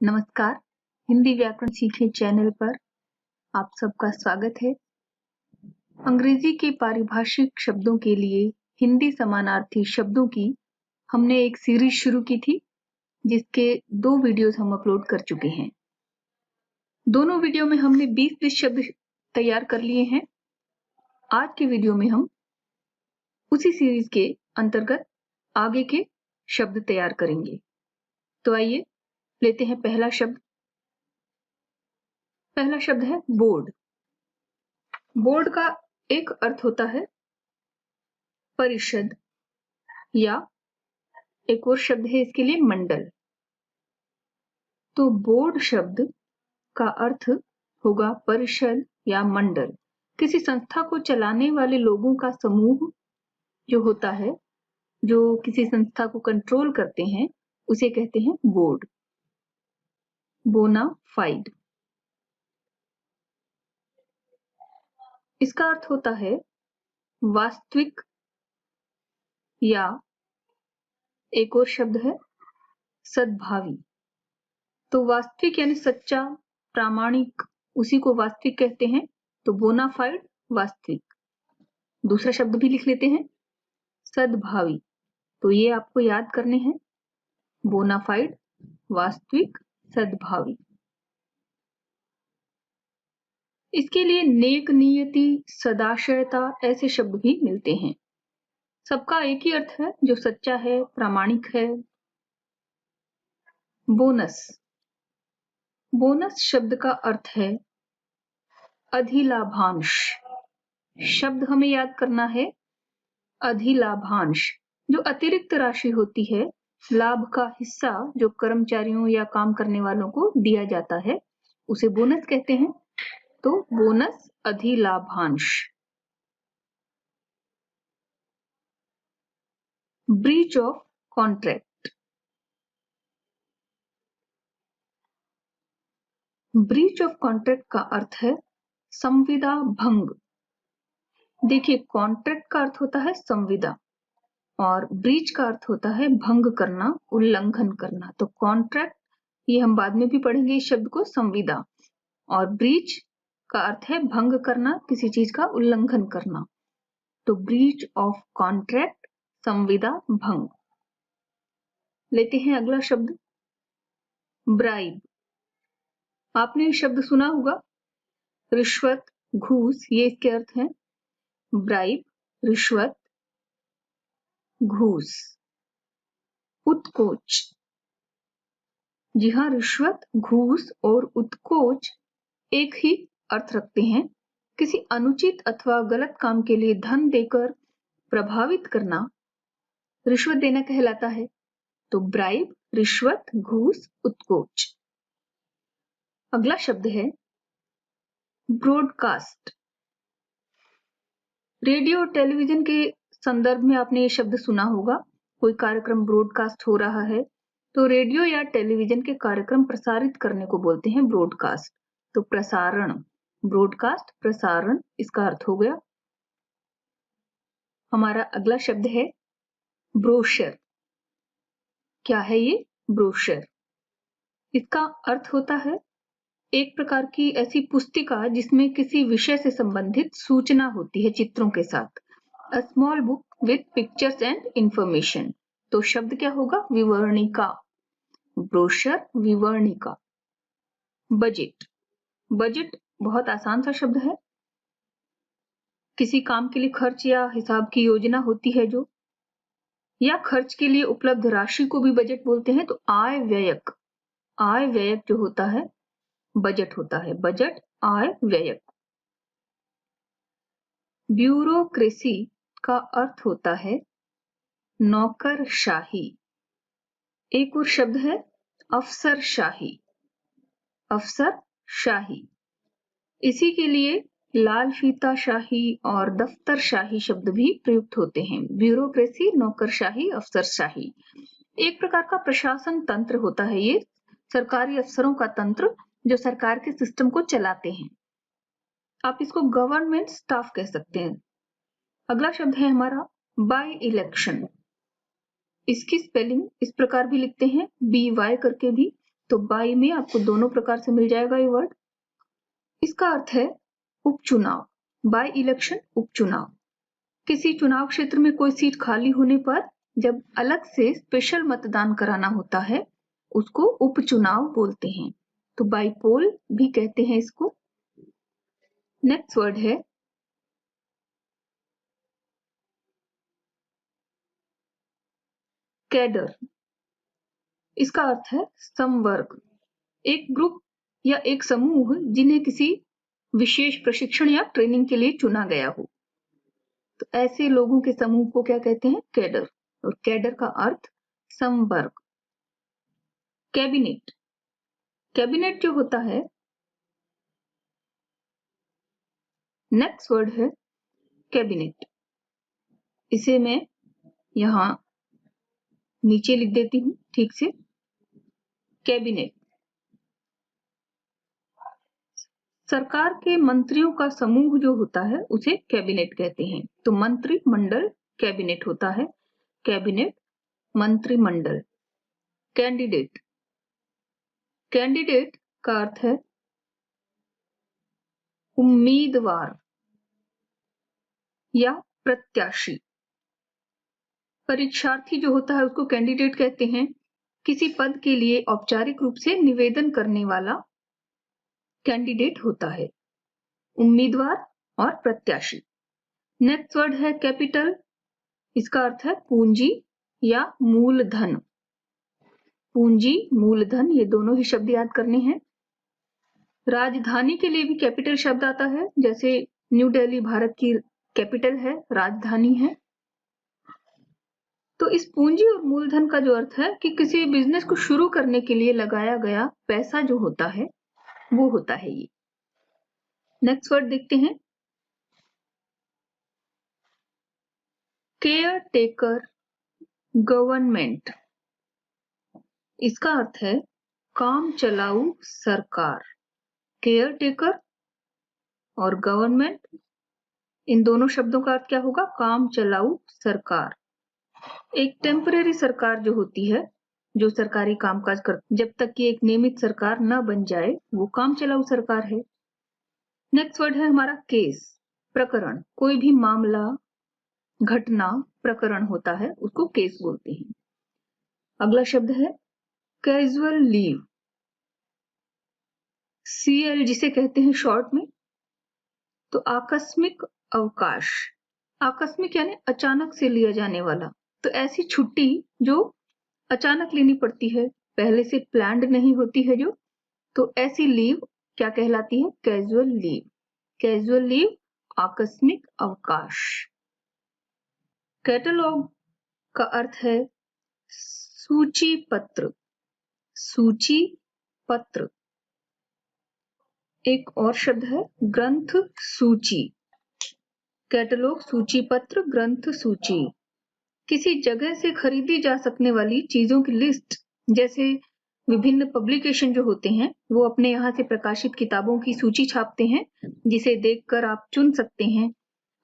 नमस्कार, हिंदी व्याकरण सीखे चैनल पर आप सबका स्वागत है। अंग्रेजी के पारिभाषिक शब्दों के लिए हिंदी समानार्थी शब्दों की हमने एक सीरीज शुरू की थी, जिसके 2 वीडियोस हम अपलोड कर चुके हैं। दोनों वीडियो में हमने 20 शब्द तैयार कर लिए हैं। आज के वीडियो में हम उसी सीरीज के अंतर्गत आगे के शब्द तैयार करेंगे। तो आइए लेते हैं पहला शब्द। पहला शब्द है बोर्ड। बोर्ड का एक अर्थ होता है परिषद, या एक और शब्द है इसके लिए मंडल। तो बोर्ड शब्द का अर्थ होगा परिषद या मंडल। किसी संस्था को चलाने वाले लोगों का समूह जो होता है, जो किसी संस्था को कंट्रोल करते हैं, उसे कहते हैं बोर्ड। बोना फाइड, इसका अर्थ होता है वास्तविक, या एक और शब्द है सद्भावी। तो वास्तविक यानी सच्चा, प्रामाणिक, उसी को वास्तविक कहते हैं। तो बोनाफाइड वास्तविक। दूसरा शब्द भी लिख लेते हैं, सद्भावी। तो ये आपको याद करने हैं, बोनाफाइड, वास्तविक, सद्भावी। इसके लिए नेक नियति, सदाशयता ऐसे शब्द भी मिलते हैं। सबका एक ही अर्थ है, जो सच्चा है, प्रामाणिक है। बोनस। बोनस शब्द का अर्थ है अधिलाभांश। शब्द हमें याद करना है, अधिलाभांश। जो अतिरिक्त राशि होती है, लाभ का हिस्सा जो कर्मचारियों या काम करने वालों को दिया जाता है, उसे बोनस कहते हैं। तो बोनस अधिलाभांश। Breach of contract. Breach of contract का अर्थ है संविदा भंग। देखिए, कॉन्ट्रैक्ट का अर्थ होता है संविदा और ब्रीच का अर्थ होता है भंग करना, उल्लंघन करना। तो कॉन्ट्रैक्ट, ये हम बाद में भी पढ़ेंगे इस शब्द को, संविदा। और ब्रीच का अर्थ है भंग करना, किसी चीज का उल्लंघन करना। तो ब्रीच ऑफ कॉन्ट्रैक्ट, संविदा भंग। लेते हैं अगला शब्द, ब्राइब। आपने शब्द सुना होगा, रिश्वत, घूस, ये इसके अर्थ हैं। ब्राइब, रिश्वत, घूस। उत्कोच। जी हाँ, रिश्वत, घूस और उत्कोच एक ही अर्थ रखते हैं। किसी अनुचित अथवा गलत काम के लिए धन देकर प्रभावित करना रिश्वत देना कहलाता है। तो ब्राइब, रिश्वत, घूस, उत्कोच। अगला शब्द है ब्रॉडकास्ट। रेडियो टेलीविजन के संदर्भ में आपने ये शब्द सुना होगा। कोई कार्यक्रम ब्रॉडकास्ट हो रहा है तो रेडियो या टेलीविजन के कार्यक्रम प्रसारित करने को बोलते हैं ब्रॉडकास्ट। तो प्रसारण, ब्रॉडकास्ट, प्रसारण, इसका अर्थ हो गया। हमारा अगला शब्द है ब्रोशर। क्या है ये ब्रोशर? इसका अर्थ होता है एक प्रकार की ऐसी पुस्तिका जिसमें किसी विषय से संबंधित सूचना होती है चित्रों के साथ। A small book with pictures and information. तो शब्द क्या होगा? विवरणिका। ब्रोशर, विवरणिका। बजट। बजट बहुत आसान सा शब्द है। किसी काम के लिए खर्च या हिसाब की योजना होती है जो, या खर्च के लिए उपलब्ध राशि को भी बजट बोलते हैं। तो आय व्ययक, आय व्ययक जो होता है बजट होता है। बजट, आय व्ययक। ब्यूरोक्रेसी का अर्थ होता है नौकरशाही। एक और शब्द है अफसरशाही। अफसरशाही। इसी के लिए लाल फीता शाही और दफ्तरशाही शब्द भी प्रयुक्त होते हैं। ब्यूरोक्रेसी, नौकरशाही, अफसरशाही। एक प्रकार का प्रशासन तंत्र होता है ये, सरकारी अफसरों का तंत्र जो सरकार के सिस्टम को चलाते हैं। आप इसको गवर्नमेंट स्टाफ कह सकते हैं। अगला शब्द है हमारा बाय इलेक्शन। इसकी स्पेलिंग इस प्रकार भी लिखते हैं, BY करके भी, तो बाई में आपको दोनों प्रकार से मिल जाएगा ये वर्ड। इसका अर्थ है उपचुनाव, बाई इलेक्शन उपचुनाव। किसी चुनाव क्षेत्र में कोई सीट खाली होने पर जब अलग से स्पेशल मतदान कराना होता है उसको उपचुनाव बोलते हैं। तो बाईपोल भी कहते हैं इसको। नेक्स्ट वर्ड है कैडर। इसका अर्थ है संवर्ग, एक ग्रुप या एक समूह जिन्हें किसी विशेष प्रशिक्षण या ट्रेनिंग के लिए चुना गया हो। तो ऐसे लोगों के समूह को क्या कहते हैं? कैडर। और कैडर का अर्थ संवर्ग। कैबिनेट, कैबिनेट जो होता है, नेक्स्ट वर्ड है कैबिनेट। इसे मैं यहां नीचे लिख देती हूं ठीक से। कैबिनेट सरकार के मंत्रियों का समूह जो होता है उसे कैबिनेट कहते हैं। तो मंत्रिमंडल कैबिनेट होता है। कैबिनेट, मंत्रिमंडल। कैंडिडेट, कैंडिडेट का अर्थ है उम्मीदवार या प्रत्याशी। परीक्षार्थी जो होता है उसको कैंडिडेट कहते हैं। किसी पद के लिए औपचारिक रूप से निवेदन करने वाला कैंडिडेट होता है, उम्मीदवार और प्रत्याशी। नेक्स्ट वर्ड है कैपिटल। इसका अर्थ है पूंजी या मूलधन। पूंजी, मूलधन, ये दोनों ही शब्द याद करने हैं। राजधानी के लिए भी कैपिटल शब्द आता है, जैसे न्यू दिल्ली भारत की कैपिटल है, राजधानी है। तो इस पूंजी और मूलधन का जो अर्थ है कि किसी बिजनेस को शुरू करने के लिए लगाया गया पैसा जो होता है वो होता है ये। नेक्स्ट वर्ड देखते हैं केयर टेकर गवर्नमेंट। इसका अर्थ है काम चलाऊ सरकार। केयर टेकर और गवर्नमेंट, इन दोनों शब्दों का अर्थ क्या होगा? काम चलाऊ सरकार। एक टेम्परेरी सरकार जो होती है, जो सरकारी कामकाज कर, जब तक कि एक नियमित सरकार न बन जाए, वो काम चलाऊ सरकार है। नेक्स्ट वर्ड है हमारा केस, प्रकरण। कोई भी मामला, घटना, प्रकरण होता है उसको केस बोलते हैं। अगला शब्द है कैजुअल लीव, CL जिसे कहते हैं शॉर्ट में। तो आकस्मिक अवकाश, आकस्मिक यानी अचानक से लिया जाने वाला। तो ऐसी छुट्टी जो अचानक लेनी पड़ती है, पहले से प्लान्ड नहीं होती है जो, तो ऐसी लीव क्या कहलाती है? Casual leave. कैजुअल लीव, आकस्मिक अवकाश। कैटलॉग का अर्थ है सूची पत्र। सूची पत्र। एक और शब्द है ग्रंथ सूची। कैटलॉग, सूची पत्र, ग्रंथ सूची। किसी जगह से खरीदी जा सकने वाली चीजों की लिस्ट, जैसे विभिन्न पब्लिकेशन जो होते हैं वो अपने यहाँ से प्रकाशित किताबों की सूची छापते हैं, जिसे देखकर आप चुन सकते हैं।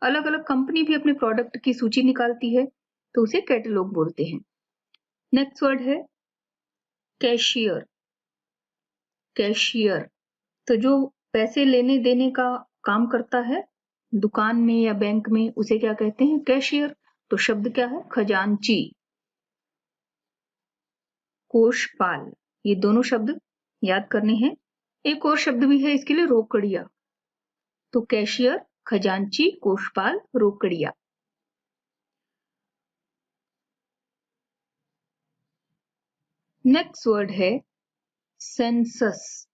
अलग अलग कंपनी भी अपने प्रोडक्ट की सूची निकालती है, तो उसे कैटलॉग बोलते हैं। नेक्स्ट वर्ड है कैशियर। कैशियर तो जो पैसे लेने देने का काम करता है दुकान में या बैंक में, उसे क्या कहते हैं? कैशियर। तो शब्द क्या है? खजांची, कोषपाल। ये दोनों शब्द याद करने हैं। एक और शब्द भी है इसके लिए, रोकड़िया। तो कैशियर, खजांची, कोषपाल, रोकड़िया। नेक्स्ट वर्ड है सेंसस,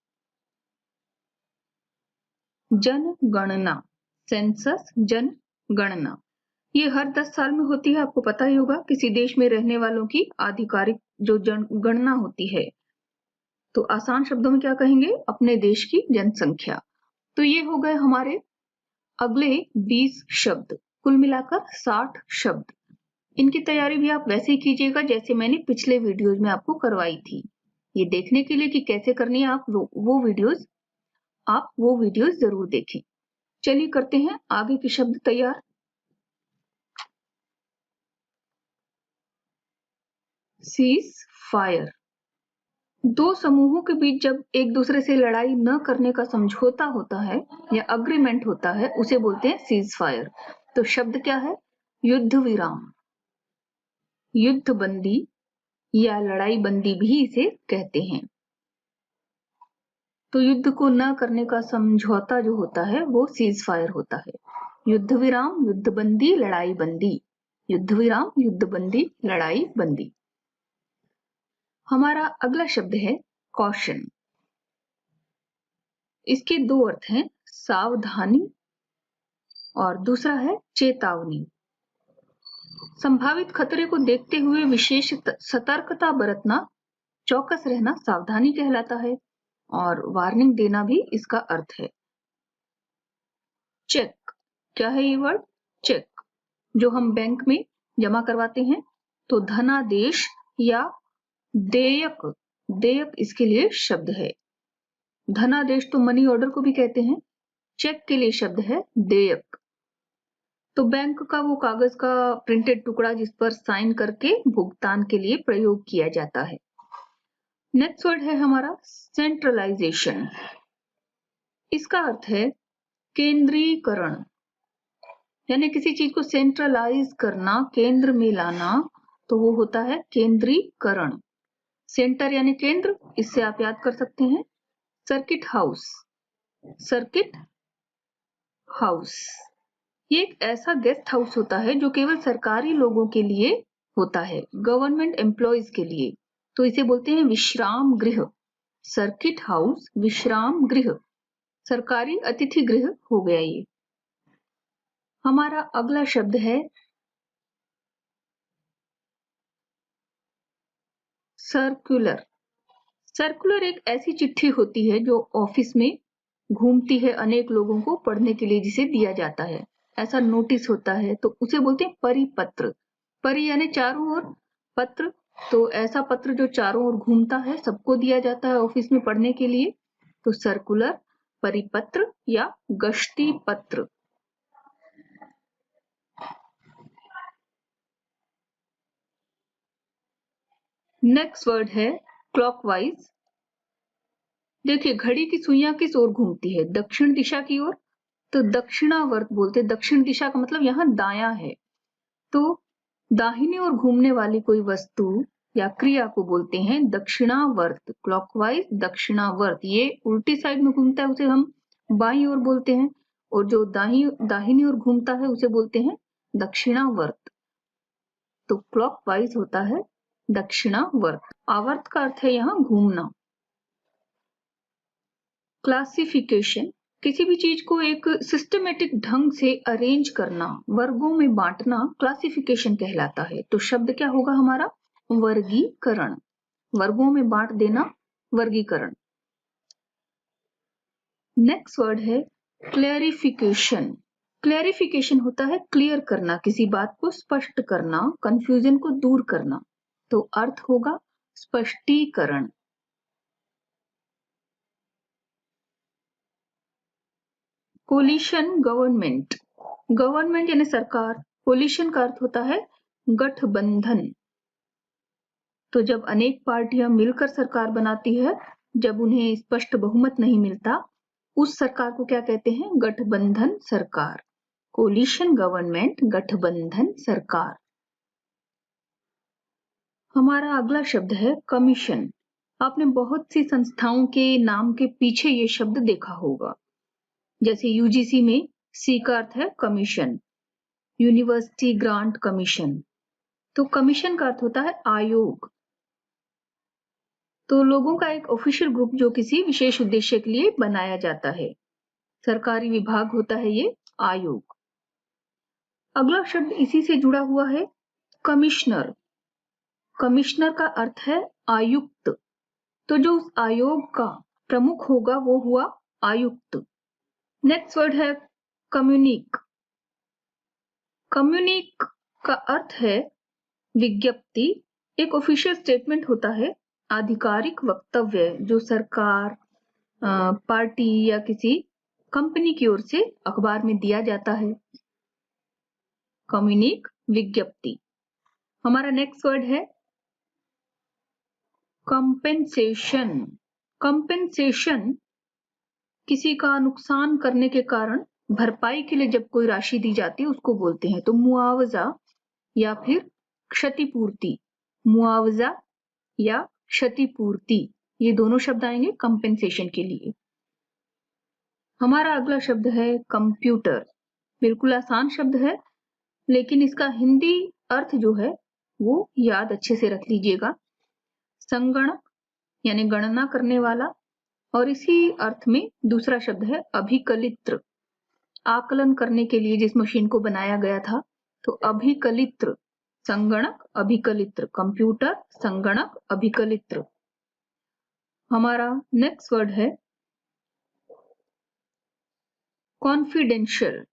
जनगणना। सेंसस, जनगणना। ये हर 10 साल में होती है, आपको पता ही होगा। किसी देश में रहने वालों की आधिकारिक जो जनगणना होती है। तो आसान शब्दों में क्या कहेंगे? अपने देश की जनसंख्या। तो ये हो गए हमारे अगले 20 शब्द, कुल मिलाकर 60 शब्द। इनकी तैयारी भी आप वैसे ही कीजिएगा जैसे मैंने पिछले वीडियोज में आपको करवाई थी। ये देखने के लिए कि कैसे करनी है, आप वो वीडियोज जरूर देखें। चलिए करते हैं आगे के शब्द तैयार। सीज फायर, दो समूहों के बीच जब एक दूसरे से लड़ाई न करने का समझौता होता है या अग्रीमेंट होता है उसे बोलते हैं सीज फायर। तो शब्द क्या है? युद्ध विराम, युद्ध बंदी या लड़ाई बंदी भी इसे कहते हैं। तो युद्ध को न करने का समझौता जो होता है वो सीज फायर होता है। युद्ध विराम, युद्ध बंदी, लड़ाई बंदी, युद्ध विराम, युद्ध बंदी, लड़ाई बंदी। हमारा अगला शब्द है कॉशन। इसके दो अर्थ हैं, सावधानी और दूसरा है चेतावनी। संभावित खतरे को देखते हुए विशेष सतर्कता बरतना, चौकस रहना सावधानी कहलाता है और वार्निंग देना भी इसका अर्थ है। चेक, क्या है ये वर्ड? चेक जो हम बैंक में जमा करवाते हैं, तो धनादेश या देयक, देयक इसके लिए शब्द है। धनादेश तो मनी ऑर्डर को भी कहते हैं, चेक के लिए शब्द है देयक। तो बैंक का वो कागज का प्रिंटेड टुकड़ा जिस पर साइन करके भुगतान के लिए प्रयोग किया जाता है। नेक्स्ट वर्ड है हमारा सेंट्रलाइजेशन। इसका अर्थ है केंद्रीकरण, यानी किसी चीज को सेंट्रलाइज करना, केंद्र में लाना, तो वो होता है केंद्रीकरण। सेंटर यानी केंद्र, इससे आप याद कर सकते हैं सर्किट हाउस, सर्किट हाउस। ये एक ऐसा गेस्ट हाउस होता है जो केवल सरकारी लोगों के लिए होता है, गवर्नमेंट एम्प्लॉयज के लिए, तो इसे बोलते हैं विश्राम गृह। सर्किट हाउस, विश्राम गृह, सरकारी अतिथि गृह हो गया ये। हमारा अगला शब्द है सर्कुलर। सर्कुलर एक ऐसी चिट्ठी होती है जो ऑफिस में घूमती है, अनेक लोगों को पढ़ने के लिए जिसे दिया जाता है। ऐसा नोटिस होता है तो उसे बोलते हैं परिपत्र। परि यानी चारों ओर, पत्र तो ऐसा पत्र जो चारों ओर घूमता है, सबको दिया जाता है ऑफिस में पढ़ने के लिए, तो सर्कुलर, परिपत्र या गश्ती पत्र। नेक्स्ट वर्ड है क्लॉकवाइज। देखिए घड़ी की सुइयां किस ओर घूमती है? दक्षिण दिशा की ओर, तो दक्षिणावर्त बोलते हैं। दक्षिण दिशा का मतलब यहाँ दायां है, तो दाहिनी ओर घूमने वाली कोई वस्तु या क्रिया को बोलते हैं दक्षिणावर्त। क्लॉकवाइज, दक्षिणावर्त। ये उल्टी साइड में घूमता है उसे हम बाईं ओर बोलते हैं, और जो दाहिनी ओर घूमता है उसे बोलते हैं दक्षिणावर्त। तो क्लॉकवाइज होता है दक्षिणावर्त। आवर्त का अर्थ है यहाँ घूमना। क्लासिफिकेशन, किसी भी चीज को एक सिस्टमेटिक ढंग से अरेंज करना, वर्गों में बांटना क्लासिफिकेशन कहलाता है। तो शब्द क्या होगा हमारा? वर्गीकरण। वर्गों में बांट देना, वर्गीकरण। नेक्स्ट वर्ड है क्लेरिफिकेशन। क्लेरिफिकेशन होता है क्लियर करना, किसी बात को स्पष्ट करना, कंफ्यूजन को दूर करना, तो अर्थ होगा स्पष्टीकरण। कोलिशन गवर्नमेंट, गवर्नमेंट यानी सरकार, कोलिशन का अर्थ होता है गठबंधन। तो जब अनेक पार्टियां मिलकर सरकार बनाती है, जब उन्हें स्पष्ट बहुमत नहीं मिलता, उस सरकार को क्या कहते हैं? गठबंधन सरकार। कोलिशन गवर्नमेंट, गठबंधन सरकार। हमारा अगला शब्द है कमीशन। आपने बहुत सी संस्थाओं के नाम के पीछे ये शब्द देखा होगा, जैसे यूजीसी में सी का अर्थ है कमीशन, यूनिवर्सिटी ग्रांट कमीशन। तो कमीशन का अर्थ होता है आयोग। तो लोगों का एक ऑफिशियल ग्रुप जो किसी विशेष उद्देश्य के लिए बनाया जाता है, सरकारी विभाग होता है ये आयोग। अगला शब्द इसी से जुड़ा हुआ है कमिश्नर। कमिश्नर का अर्थ है आयुक्त। तो जो उस आयोग का प्रमुख होगा वो हुआ आयुक्त। नेक्स्ट वर्ड है कम्युनिक। कम्युनिक का अर्थ है विज्ञप्ति। एक ऑफिशियल स्टेटमेंट होता है, आधिकारिक वक्तव्य जो सरकार, पार्टी या किसी कंपनी की ओर से अखबार में दिया जाता है। कम्युनिक, विज्ञप्ति। हमारा नेक्स्ट वर्ड है कंपेंसेशन। कंपेंसेशन किसी का नुकसान करने के कारण भरपाई के लिए जब कोई राशि दी जाती है उसको बोलते हैं। तो मुआवजा या फिर क्षतिपूर्ति, मुआवजा या क्षतिपूर्ति, ये दोनों शब्द आएंगे कंपेंसेशन के लिए। हमारा अगला शब्द है कंप्यूटर। बिल्कुल आसान शब्द है, लेकिन इसका हिंदी अर्थ जो है वो याद अच्छे से रख लीजिएगा। संगणक यानी गणना करने वाला, और इसी अर्थ में दूसरा शब्द है अभिकलित्र, आकलन करने के लिए जिस मशीन को बनाया गया था। तो अभिकलित्र, संगणक, अभिकलित्र, कंप्यूटर, संगणक, अभिकलित्र। हमारा नेक्स्ट वर्ड है कॉन्फिडेंशियल।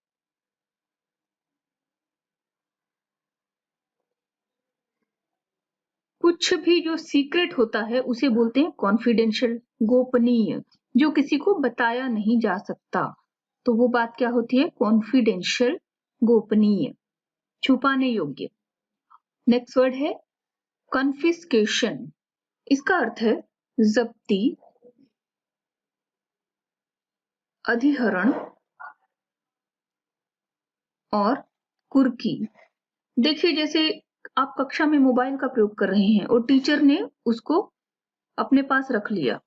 कुछ भी जो सीक्रेट होता है उसे बोलते हैं कॉन्फिडेंशियल, गोपनीय, जो किसी को बताया नहीं जा सकता। तो वो बात क्या होती है? कॉन्फिडेंशियल, गोपनीय, छुपाने योग्य। नेक्स्ट वर्ड है कन्फिस्केशन। इसका अर्थ है जब्ती, अधिहरण और कुर्की। देखिए, जैसे आप कक्षा में मोबाइल का प्रयोग कर रहे हैं और टीचर ने उसको अपने पास रख लिया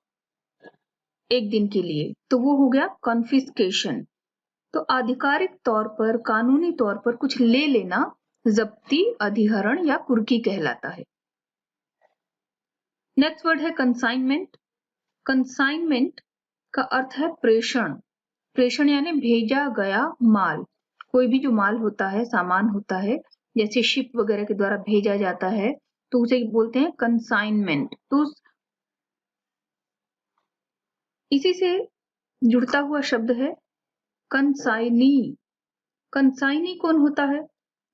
एक दिन के लिए, तो वो हो गया कॉन्फिस्केशन। तो आधिकारिक तौर पर, कानूनी तौर पर कुछ ले लेना जब्ती, अधिहरण या कुर्की कहलाता है। नेक्स्ट वर्ड है कंसाइनमेंट। कंसाइनमेंट का अर्थ है प्रेषण। प्रेषण यानी भेजा गया माल। कोई भी जो माल होता है, सामान होता है, जैसे शिप वगैरह के द्वारा भेजा जाता है, तो उसे बोलते हैं कंसाइनमेंट। तो इसी से जुड़ता हुआ शब्द है कंसाइनी। कंसाइनी कौन होता है?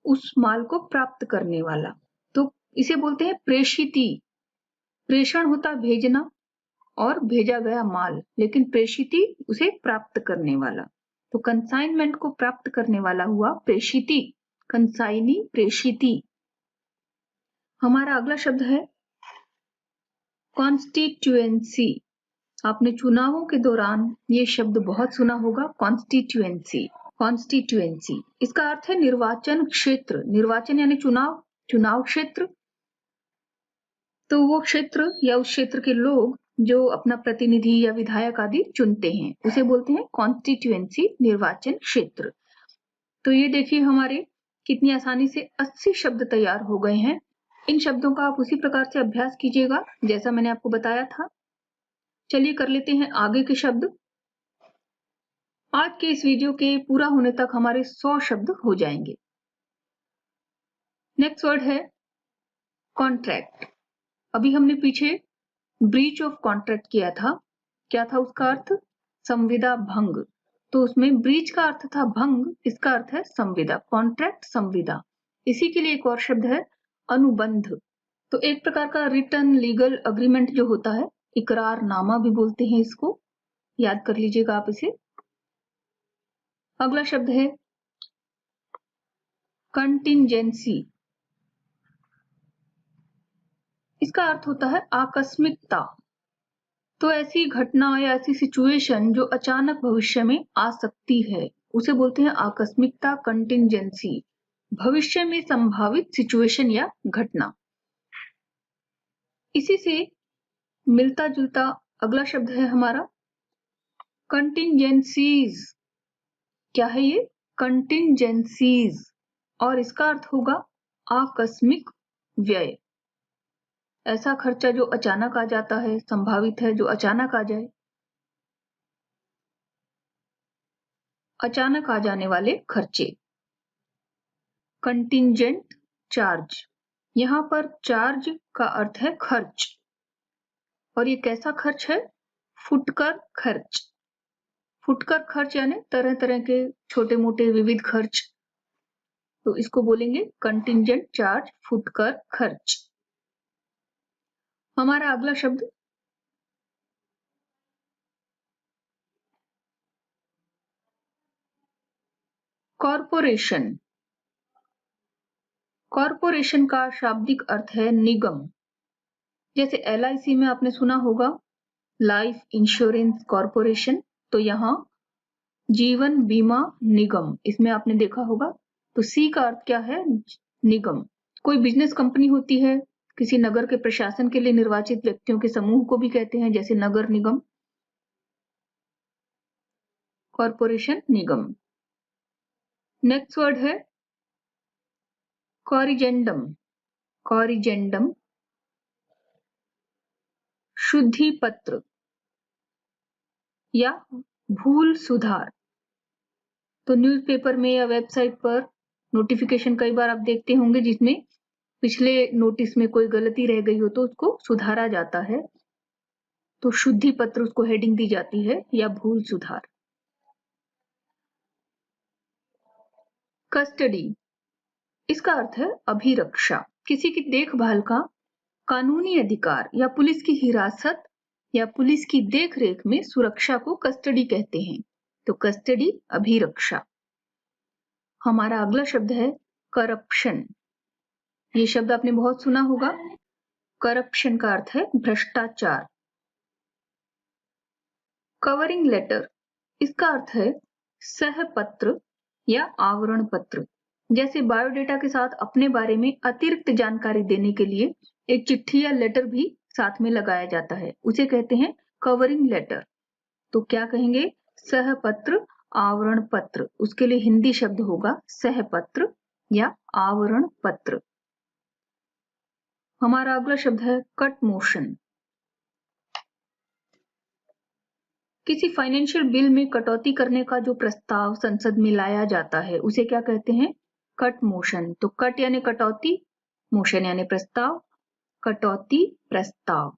उस माल को प्राप्त करने वाला। तो इसे बोलते हैं प्रेषिती। प्रेषण होता है भेजना और भेजा गया माल, लेकिन प्रेषिती उसे प्राप्त करने वाला। तो कंसाइनमेंट को प्राप्त करने वाला हुआ प्रेषिती, कंसाइनी, प्रेषिती। हमारा अगला शब्द है कॉन्स्टिट्यूएंसी। आपने चुनावों के दौरान ये शब्द बहुत सुना होगा, कॉन्स्टिट्यूएंसी। कॉन्स्टिट्यूएंसी इसका अर्थ है निर्वाचन क्षेत्र। निर्वाचन यानी चुनाव, चुनाव क्षेत्र। तो वो क्षेत्र या उस क्षेत्र के लोग जो अपना प्रतिनिधि या विधायक आदि चुनते हैं, उसे बोलते हैं कॉन्स्टिट्यूएंसी, निर्वाचन क्षेत्र। तो ये देखिए हमारे कितनी आसानी से 80 शब्द तैयार हो गए हैं। इन शब्दों का आप उसी प्रकार से अभ्यास कीजिएगा जैसा मैंने आपको बताया था। चलिए कर लेते हैं आगे के शब्द। आज के इस वीडियो के पूरा होने तक हमारे 100 शब्द हो जाएंगे। नेक्स्ट वर्ड है कॉन्ट्रैक्ट। अभी हमने पीछे ब्रीच ऑफ कॉन्ट्रैक्ट किया था। क्या था उसका अर्थ? संविदा भंग। तो उसमें ब्रीच का अर्थ था भंग, इसका अर्थ है संविदा। कॉन्ट्रैक्ट, संविदा। इसी के लिए एक और शब्द है अनुबंध। तो एक प्रकार का रिटन लीगल अग्रीमेंट जो होता है, इकरारनामा भी बोलते हैं इसको, याद कर लीजिएगा आप इसे। अगला शब्द है कंटिंजेंसी। इसका अर्थ होता है आकस्मिकता। तो ऐसी घटना या ऐसी सिचुएशन जो अचानक भविष्य में आ सकती है, उसे बोलते हैं आकस्मिकता, कंटिंजेंसी। भविष्य में संभावित सिचुएशन या घटना। इसी से मिलता जुलता अगला शब्द है हमारा कंटिंजेंसीज। क्या है ये? कंटिंजेंसीज। और इसका अर्थ होगा आकस्मिक व्यय। ऐसा खर्चा जो अचानक आ जाता है, संभावित है जो अचानक आ जाए। अचानक आ जाने वाले खर्चे। Contingent charge. यहां पर चार्ज का अर्थ है खर्च, और ये कैसा खर्च है? फुटकर खर्च। फुटकर खर्च यानी तरह तरह के छोटे मोटे विविध खर्च। तो इसको बोलेंगे कंटिंजेंट चार्ज, फुटकर खर्च। हमारा अगला शब्द कॉरपोरेशन। कॉरपोरेशन का शाब्दिक अर्थ है निगम। जैसे LIC में आपने सुना होगा लाइफ इंश्योरेंस कॉर्पोरेशन, तो यहाँ जीवन बीमा निगम, इसमें आपने देखा होगा। तो सी का अर्थ क्या है? निगम। कोई बिजनेस कंपनी होती है, किसी नगर के प्रशासन के लिए निर्वाचित व्यक्तियों के समूह को भी कहते हैं, जैसे नगर निगम, कॉर्पोरेशन, निगम। नेक्स्ट वर्ड है कॉरिजेंडम। कॉरिजेंडम शुद्धि पत्र या भूल सुधार। तो न्यूज़पेपर में या वेबसाइट पर नोटिफिकेशन कई बार आप देखते होंगे जिसमें पिछले नोटिस में कोई गलती रह गई हो तो उसको सुधारा जाता है, तो शुद्धि पत्र उसको हेडिंग दी जाती है, या भूल सुधार। कस्टडी, इसका अर्थ है अभिरक्षा, किसी की देखभाल का कानूनी अधिकार या पुलिस की हिरासत या पुलिस की देखरेख में सुरक्षा को कस्टडी कहते हैं। तो कस्टडी, अभिरक्षा। हमारा अगला शब्द है करप्शन। ये शब्द आपने बहुत सुना होगा। करप्शन का अर्थ है भ्रष्टाचार। कवरिंग लेटर, इसका अर्थ है सहपत्र या आवरण पत्र। जैसे बायोडेटा के साथ अपने बारे में अतिरिक्त जानकारी देने के लिए एक चिट्ठी या लेटर भी साथ में लगाया जाता है, उसे कहते हैं कवरिंग लेटर। तो क्या कहेंगे? सहपत्र, आवरण पत्र। उसके लिए हिंदी शब्द होगा सहपत्र या आवरण पत्र। हमारा अगला शब्द है कट मोशन। किसी फाइनेंशियल बिल में कटौती करने का जो प्रस्ताव संसद में लाया जाता है उसे क्या कहते हैं? Cut motion. तो कट यानी कटौती, मोशन यानी प्रस्ताव, कटौती, प्रस्ताव।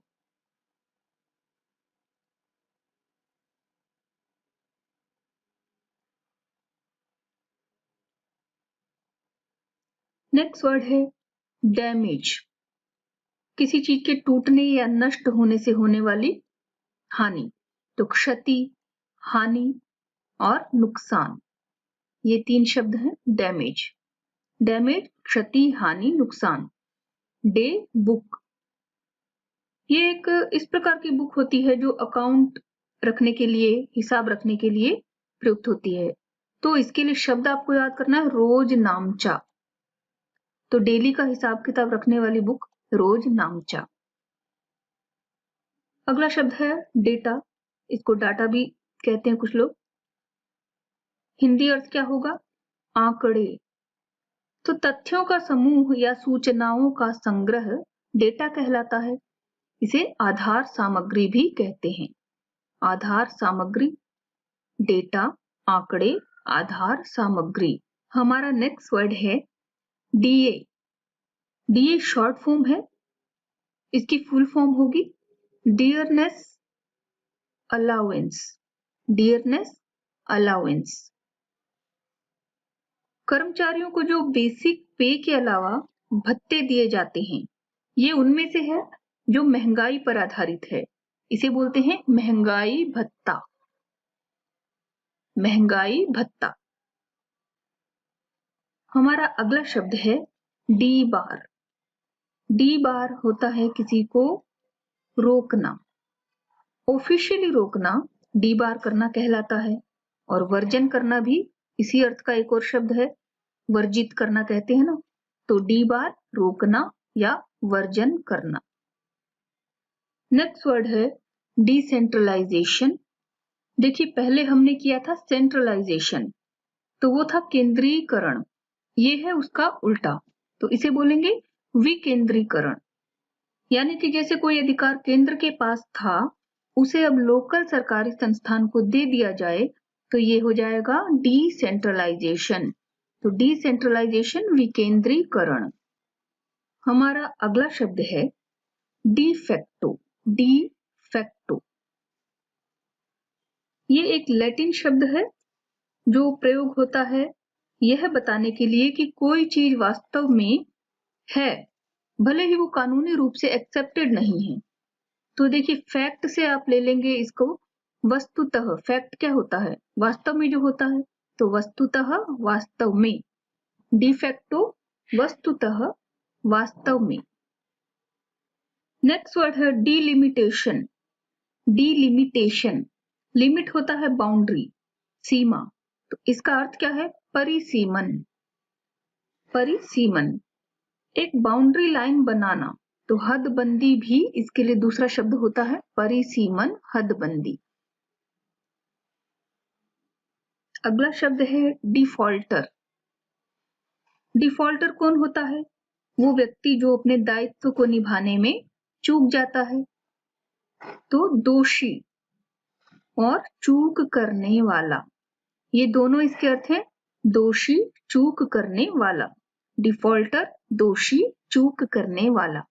नेक्स्ट वर्ड है डैमेज। किसी चीज के टूटने या नष्ट होने से होने वाली हानि। तो क्षति, हानि और नुकसान, ये तीन शब्द हैं डैमेज। डैमेज, क्षति, हानि, नुकसान। डे बुक, ये एक इस प्रकार की बुक होती है जो अकाउंट रखने के लिए, हिसाब रखने के लिए प्रयुक्त होती है। तो इसके लिए शब्द आपको याद करना है रोज नामचा। तो डेली का हिसाब किताब रखने वाली बुक रोज नामचा। अगला शब्द है डेटा, इसको डाटा भी कहते हैं कुछ लोग। हिंदी अर्थ क्या होगा? आंकड़े। तो तथ्यों का समूह या सूचनाओं का संग्रह डेटा कहलाता है। इसे आधार सामग्री भी कहते हैं। आधार सामग्री, डेटा, आंकड़े, आधार सामग्री। हमारा नेक्स्ट वर्ड है डीए। डीए शॉर्ट फॉर्म है, इसकी फुल फॉर्म होगी डियरनेस अलाउंस। Dearness allowance. कर्मचारियों को जो बेसिक पे के अलावा भत्ते दिए जाते हैं, ये उनमें से है जो महंगाई पर आधारित है। इसे बोलते हैं महंगाई भत्ता। महंगाई भत्ता। हमारा अगला शब्द है डी बार। डी बार होता है किसी को रोकना। ऑफिशियली रोकना डी बार करना कहलाता है, और वर्जन करना भी इसी अर्थ का एक और शब्द है, वर्जित करना कहते हैं ना। तो डी बार रोकना या वर्जन करना। नेक्स्ट वर्ड है डिसेंट्रलाइजेशन। देखिए पहले हमने किया था सेंट्रलाइजेशन, तो वो था केंद्रीकरण, ये है उसका उल्टा। तो इसे बोलेंगे विकेंद्रीकरण। यानी कि जैसे कोई अधिकार केंद्र के पास था उसे अब लोकल सरकारी संस्थान को दे दिया जाए, तो ये हो जाएगा डिसेंट्रलाइजेशन। तो डिसेंट्रलाइजेशन, विकेंद्रीकरण। हमारा अगला शब्द है डिफेक्टो। डिफेक्टो, ये एक लैटिन शब्द है जो प्रयोग होता है यह बताने के लिए कि कोई चीज वास्तव में है, भले ही वो कानूनी रूप से एक्सेप्टेड नहीं है। तो देखिए फैक्ट से आप ले लेंगे इसको वस्तुतः। फैक्ट क्या होता है? वास्तव में जो होता है। तो वस्तुतः, वास्तव में। डिफेक्टो, वस्तुतः, वास्तव में। नेक्स्ट वर्ड है डिलिमिटेशन। डिलिमिटेशन, लिमिट होता है बाउंड्री, सीमा, तो इसका अर्थ क्या है? परिसीमन। परिसीमन, एक बाउंड्री लाइन बनाना, तो हदबंदी भी इसके लिए दूसरा शब्द होता है, परिसीमन, हदबंदी। अगला शब्द है डिफॉल्टर। डिफॉल्टर कौन होता है? वो व्यक्ति जो अपने दायित्व को निभाने में चूक जाता है। तो दोषी और चूक करने वाला, ये दोनों इसके अर्थ हैं, दोषी, चूक करने वाला। डिफॉल्टर, दोषी, चूक करने वाला।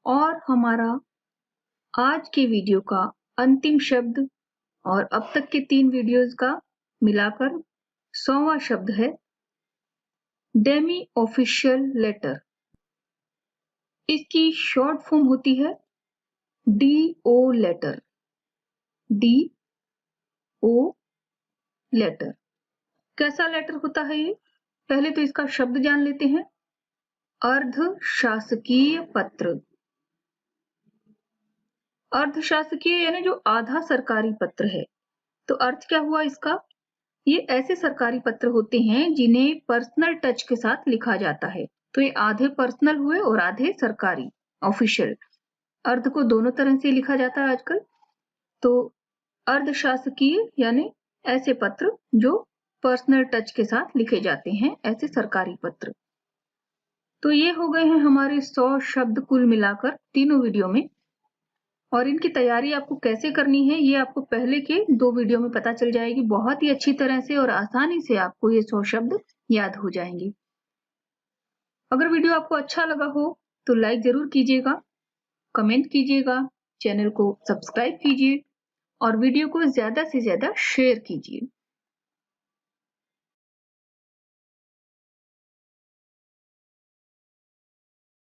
और हमारा आज के वीडियो का अंतिम शब्द और अब तक के 3 वीडियोस का मिलाकर 100वां शब्द है डेमी ऑफिशियल लेटर। इसकी शॉर्ट फॉर्म होती है DO लेटर। DO letter. कैसा लेटर होता है ये? पहले तो इसका शब्द जान लेते हैं, अर्ध शासकीय पत्र। अर्ध शासकीय यानी जो आधा सरकारी पत्र है। तो अर्थ क्या हुआ इसका? ये ऐसे सरकारी पत्र होते हैं जिन्हें पर्सनल टच के साथ लिखा जाता है। तो ये आधे पर्सनल हुए और आधे सरकारी, ऑफिशियल। अर्ध को दोनों तरह से लिखा जाता है आजकल। तो अर्ध शासकीय यानी ऐसे पत्र जो पर्सनल टच के साथ लिखे जाते हैं, ऐसे सरकारी पत्र। तो ये हो गए हैं हमारे 100 शब्द कुल मिलाकर तीनों वीडियो में। और इनकी तैयारी आपको कैसे करनी है ये आपको पहले के 2 वीडियो में पता चल जाएगी। बहुत ही अच्छी तरह से और आसानी से आपको ये 100 शब्द याद हो जाएंगे। अगर वीडियो आपको अच्छा लगा हो तो लाइक जरूर कीजिएगा, कमेंट कीजिएगा, चैनल को सब्सक्राइब कीजिए और वीडियो को ज्यादा से ज्यादा शेयर कीजिए।